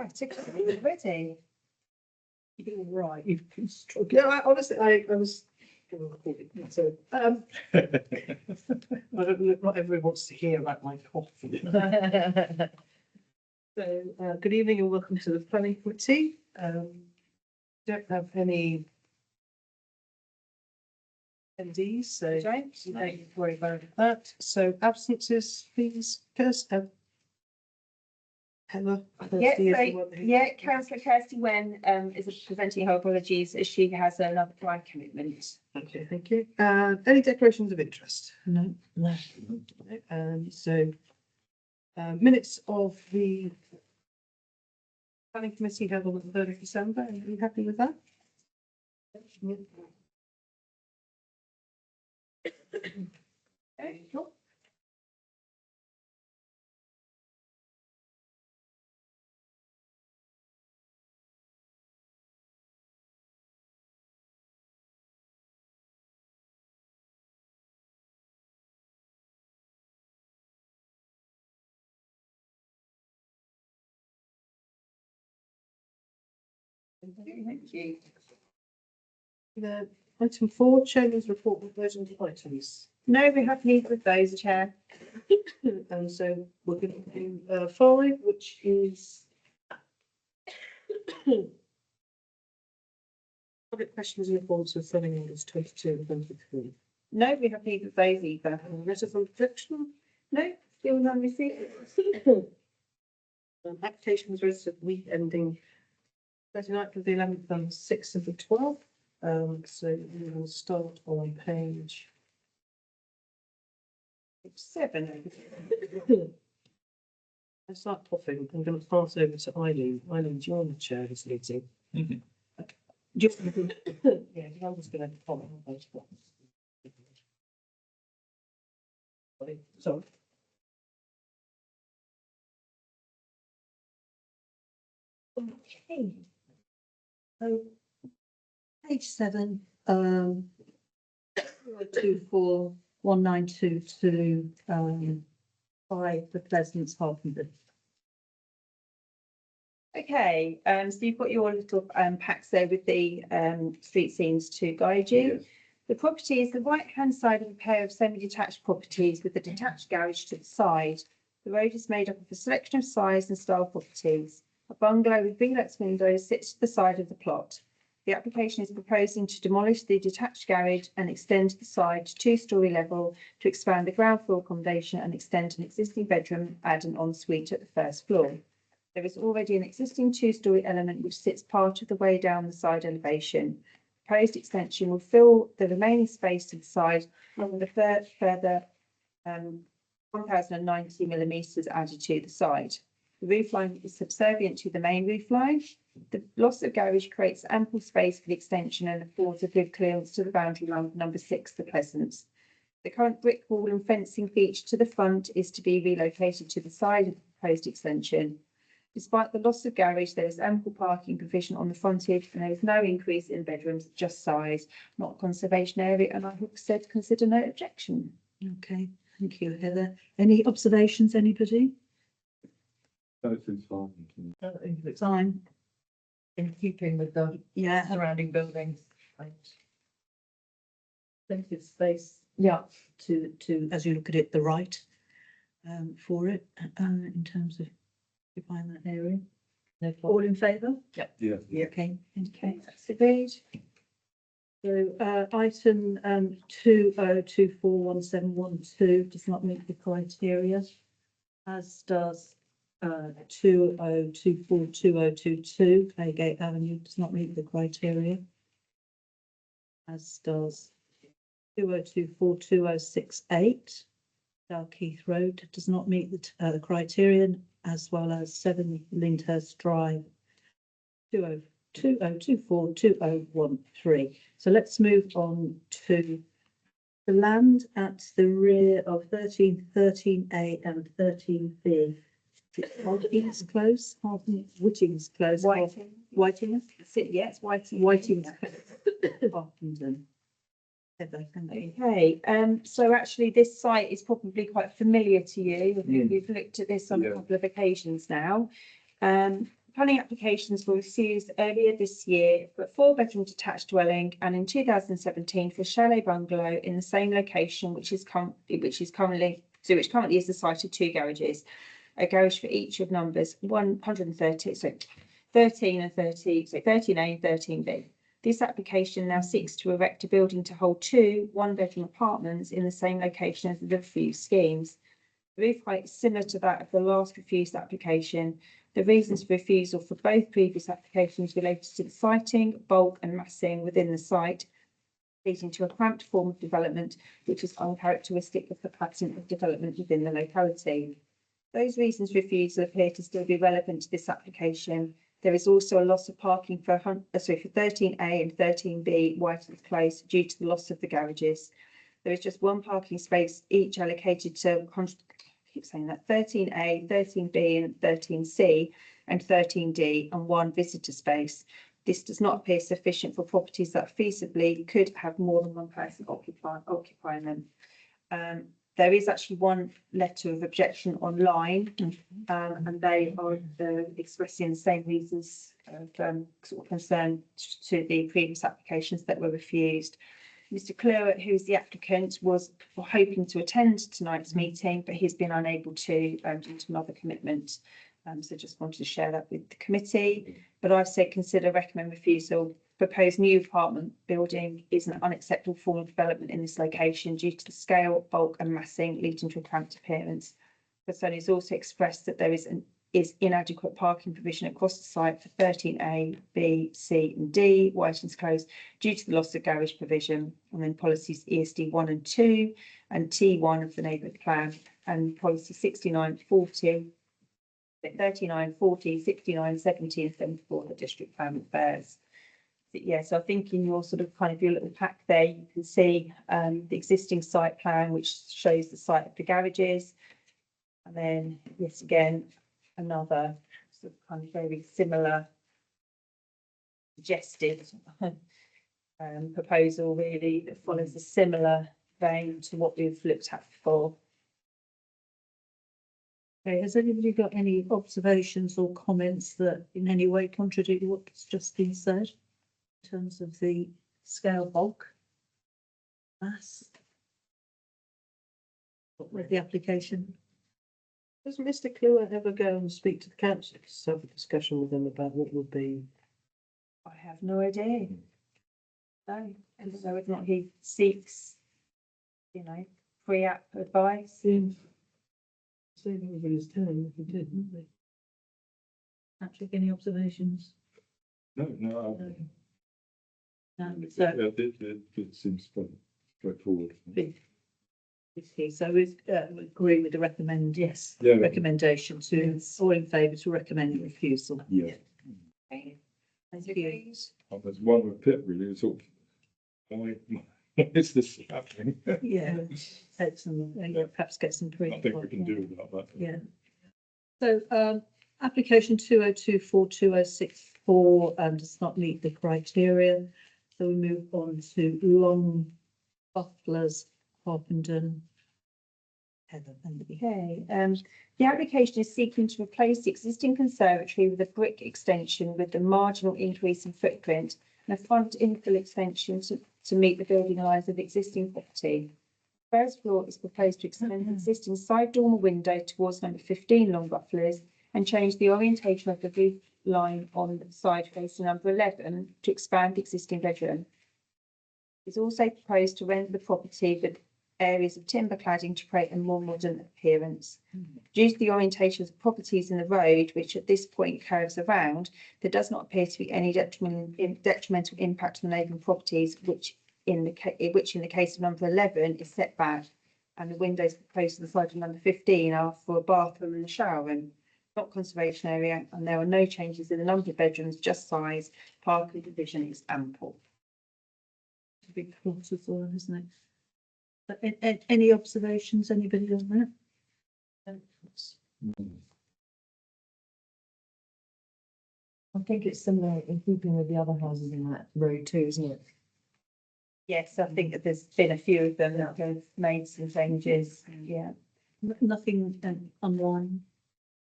Right, okay, ready. You're right. You've been struggling. No, honestly, I was. So, not everyone wants to hear about my coffee. So, good evening and welcome to the planning committee. Don't have any MDs, so Don't. you don't need to worry about that. So absences, please, Heather. Councillor Kirsty Wen is presenting her apologies as she has another client commitment. Okay, thank you. Any declarations of interest? No, no. So minutes of the planning committee held on the 3rd of December. Are you happy with that? Yeah. Okay, cool. Thank you. The item 4, chairman's report with versions of items. No, we have neither of those, Chair. And so we're going to do 5, which is public questions in accordance with zoning orders 22 and 23. No, we have neither of those either. Letters of objection. No, still none received. Application was registered week ending 29th of the 11th and 6th of the 12th. So we will start on page 7. I start coughing. I'm going to pass over to Eileen. Eileen, do you want to chair this meeting? Mhm. Okay. Do you want to? Yeah, I'm just going to comment on those ones. Sorry. Okay. So, page 7, 24192 5 the Pleasance, Harpenden. Okay, so you've got your little packs there with the street scenes to guide you. Yes. The property is the right-hand side of a pair of semi-detached properties with a detached garage to the side. The road is made up of a selection of size and style properties. A bungalow with Velux windows sits to the side of the plot. The application is proposing to demolish the detached garage and extend the side to 2-storey level to expand the ground floor accommodation and extend an existing bedroom, add an ensuite at the first floor. There is already an existing 2-storey element which sits part of the way down the side elevation. Proposed extension will fill the remaining space to the side and with a further 1090 millimetres added to the side. The roof line is subservient to the main roof line. The loss of garage creates ample space for the extension and affords a good clearance to the boundary line of number 6, the Pleasance. The current brick wall and fencing feature to the front is to be relocated to the side of the proposed extension. Despite the loss of garage, there is ample parking provision on the frontage and there is no increase in bedrooms, just size, not conservation area, and I have said consider no objection. Okay, thank you, Heather. Any observations, anybody? Everything's fine. Fine. In keeping with the Yeah, surrounding buildings. plenty of space Yeah. to, as you look at it, the right for it, in terms of occupying that area. All in favour? Yeah. Okay, Okay, that's agreed. so item 20241712 does not meet the criteria, as does 20242022 Claygate Avenue does not meet the criteria, as does 20242068 Dalkeith Road does not meet the criterion, as well as 7 Lyndhurst Drive 20242013. So let's move on to the land at the rear of 13A and 13B. Whiting's Close, Whitting's Close, Whiting. Whiting, Yes, Whiting. Whiting's Harpenden. Heather, can you? Okay, so actually this site is probably quite familiar to you. We've looked at this on a Yeah. couple of occasions now. planning applications were refused earlier this year for a 4-bedroom detached dwelling and in 2017 for a chalet bungalow in the same location, which currently is the site of 2 garages, a garage for each of numbers 130, so 13 and 30, so 13A and 13B. This application now seeks to erect a building to hold 2 one-bedroom apartments in the same location as the refused schemes. The roof height is similar to that of the last refused application. The reasons for refusal for both previous applications related to the siting, bulk and massing within the site, leading to a cramped form of development, which is uncharacteristic of the pattern of development within the locality. Those reasons for refusal appear to still be relevant to this application. There is also a loss of parking for 13A and 13B Whitelands Close due to the loss of the garages. There is just 1 parking space each allocated to, I keep saying that, 13A, 13B and 13C and 13D and 1 visitor space. This does not appear sufficient for properties that feasibly could have more than 1 person occupying them. There is actually 1 letter of objection online, and they are expressing the same reasons of sort of concern to the previous applications that were refused. Mr. Clewer, who is the applicant, was hoping to attend tonight's meeting, but he's been unable to due to another commitment. So just wanted to share that with the committee. But I've said consider recommend refusal. Proposed new apartment building is an unacceptable form of development in this location due to the scale, bulk and massing leading to a cramped appearance. Concern is also expressed that there is inadequate parking provision across the site for 13A, B, C and D, Whitelands Close, due to the loss of garage provision. And then policies ESD 1 and 2 and T1 of the neighbourhood plan and policy 6940, 39, 40, 69, 70 and 74 of the district plan bears. Yeah, so I think in your sort of kind of your little pack there, you can see the existing site plan, which shows the site of the garages. And then, yes, again, another sort of kind of very similar suggested proposal really that follows a similar vein to what we've looked at before. Okay, has anybody got any observations or comments that in any way contradict what's just been said? In terms of the scale bulk, mass with the application. Does Mr. Clewer ever go and speak to the council to have a discussion with them about what would be? I have no idea. No, and so whether or not he seeks, you know, free app advice. Save everybody's time if he did, wouldn't they? Patrick, any observations? No. So, It seems quite straightforward. so we agree with the Yeah. recommendation to, all in favour to recommend refusal. Yeah. Okay. Thank you. There's one with Pip really, sort of, why is this happening? Yeah, excellent. Perhaps get some pre. Nothing we can do about that. Yeah. So, application 2024-2064 does not meet the criteria. So we move on to Long Bufflers, Harpenden. Heather, thank you. Okay, the application is seeking to replace the existing conservatory with a brick extension with the marginal increase in footprint and a front infill extension to meet the building lines of the existing property. First floor is proposed to extend the existing side dormer window towards number 15 Long Bufflers and change the orientation of the roof line on the side facing number 11 to expand the existing bedroom. It's also proposed to render the property with areas of timber cladding to create a more modern appearance. Due to the orientation of the properties in the road, which at this point curves around, there does not appear to be any detrimental impact on the neighbouring properties, which in the case of number 11 is set back, and the windows proposed to the side of number 15 are for a bathroom and a shower room, not conservation area, and there are no changes in the number of bedrooms, just size. Parking division is ample. It's a big plot as well, isn't it? But any observations, anybody on that? I think it's similar in keeping with the other houses in that road too, isn't it? Yes, I think that there's been a few of them that have made some changes. Yeah. Nothing online.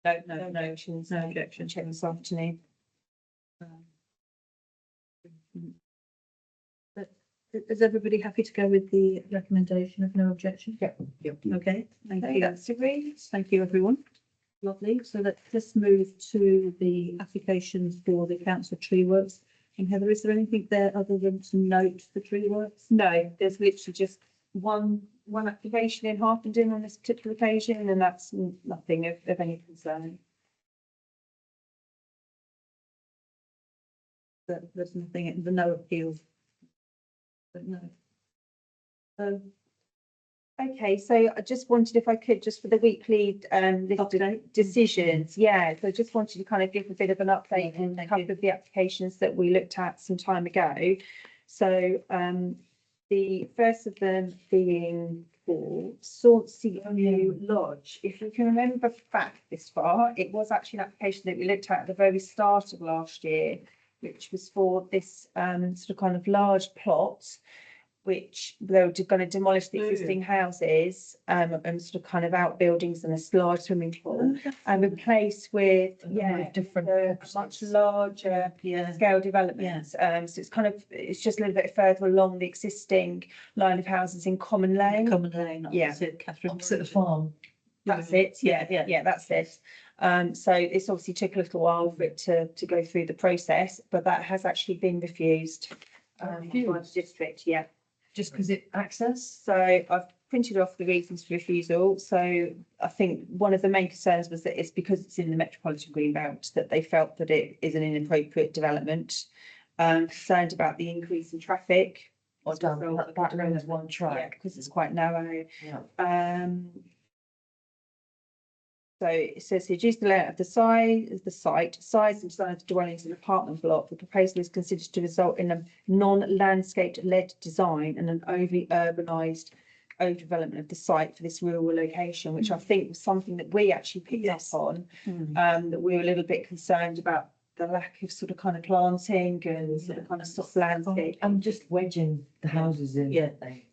No objections. No objections. Check this afternoon. Is everybody happy to go with the recommendation of no objection? Yep. Okay, thank Okay, you. that's agreed. Thank you, everyone. Lovely. So let's just move to the applications for the council tree works. And Heather, is there anything there other than to note the tree works? No, there's literally just one application in Harpenden on this particular occasion, and that's nothing of any concern. There's nothing, the no appeals. But no. Okay, so I just wanted, if I could, just for the weekly list of Update. decisions, yeah, so I just wanted to kind of give a bit of an update on a Thank couple you. of the applications that we looked at some time ago. So the first of them being for Sauncey New Lodge. If you can remember back this far, it was actually an application that we looked at the very start of last year, which was for this sort of kind of large plot, which they were going to demolish the existing houses and sort of kind of outbuildings and a large swimming pool and replace with, different a much larger Yeah, scale development. So it's kind of, it's just a little bit further along the existing line of houses in Common Lane. Common Lane. Yeah. Opposite Catherine. Opposite the farm. That's it, Yeah, yeah, that's it. So it's obviously took a little while for it to go through the process, but that has actually been refused. By the district, yeah. Just because it access? So I've printed off the reasons for refusal. So I think one of the main concerns was that it's because it's in the Metropolitan Greenbelt that they felt that it is an inappropriate development. Concerned about the increase in traffic. Or down that road's one Yeah, track. because it's quite narrow. Yeah. So it says here, due to the layout of the site, size and design of the dwellings and apartment block, the proposal is considered to result in a non-landscaped led design and an overly urbanised overdevelopment of the site for this rural location, which I think was something that we actually picked up on. That we were a little bit concerned about the lack of sort of kind of planting and sort of kind of soft landscape. And just wedging the houses in. Yeah.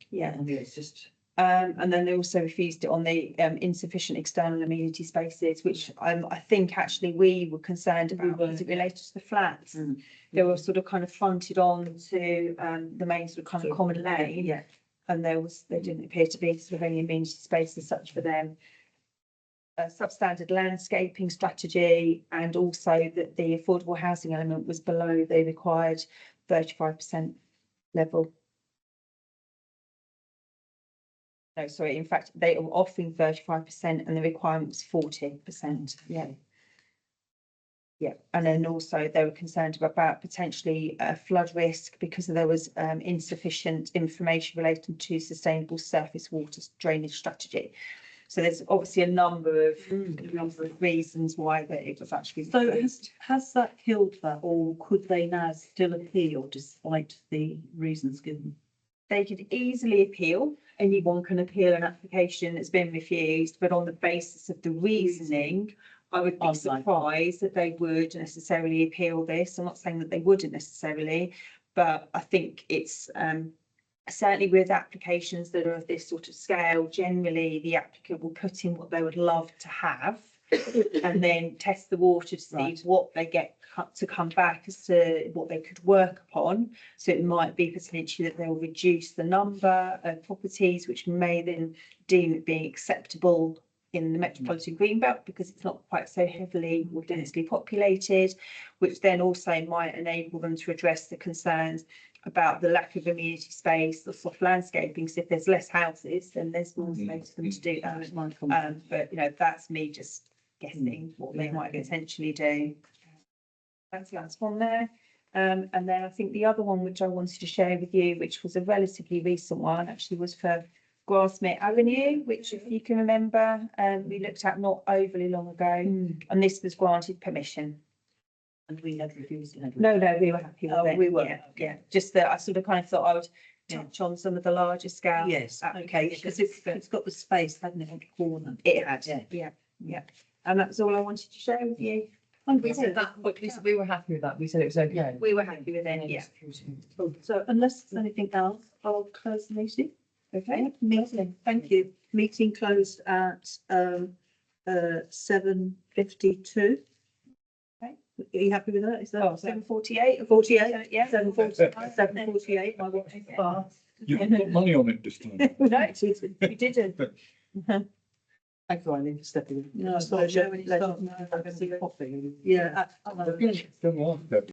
Yeah. I mean, it's just. And then they also refused it on the insufficient external amenity spaces, which I think actually we were concerned about because it related to the flats. They were sort of kind of fronted on to the main sort of kind of common lane. Yeah. And there didn't appear to be sort of any amenity space as such for them. A substandard landscaping strategy, and also that the affordable housing element was below the required 35% level. No, sorry, in fact, they were offering 35% and the requirement was 40%. Yeah. Yeah, and then also they were concerned about potentially flood risk because there was insufficient information relating to sustainable surface water drainage strategy. So there's obviously a number of reasons why that it was actually. So has that killed that, or could they now still appeal despite the reasons given? They could easily appeal. Anyone can appeal an application that's been refused, but on the basis of the reasoning, I would be surprised that they would necessarily appeal this. I'm not saying that they wouldn't necessarily, but I think it's certainly with applications that are of this sort of scale, generally the applicant will put in what they would love to have and then test the water to see what they get to come back as to what they could work upon. So it might be potentially that they'll reduce the number of properties, which may then deem it being acceptable in the Metropolitan Greenbelt because it's not quite so heavily or densely populated, which then also might enable them to address the concerns about the lack of amenity space, the soft landscaping. So if there's less houses, then there's more space for them to do that. But that's me just guessing what they might potentially do. That's the last one there. And then I think the other one which I wanted to share with you, which was a relatively recent one, actually was for Grasmere Avenue, which if you can remember, we looked at not overly long ago, and this was granted permission. And we had refused it. No, we were happy with it. We were. Yeah. Just that I sort of kind of thought I would touch on some of the larger scale. Yes, okay, because it's got the space, hadn't it, on the corner? It had, yeah. And that's all I wanted to share with you. We said that, but we were happy with that. We said it was okay. We were happy with it, yeah. So unless there's anything else, I'll close the meeting. Okay. Meeting, thank you. Meeting closed at 752. Okay. Are you happy with that? Is that? Oh, 748. 48? Yeah. 748, my watch is fast. You haven't got money on it this time. No, we didn't. Thanks, Eileen, for stepping in. No, Start pleasure. showing- start having some coffee. Yeah. Don't like that.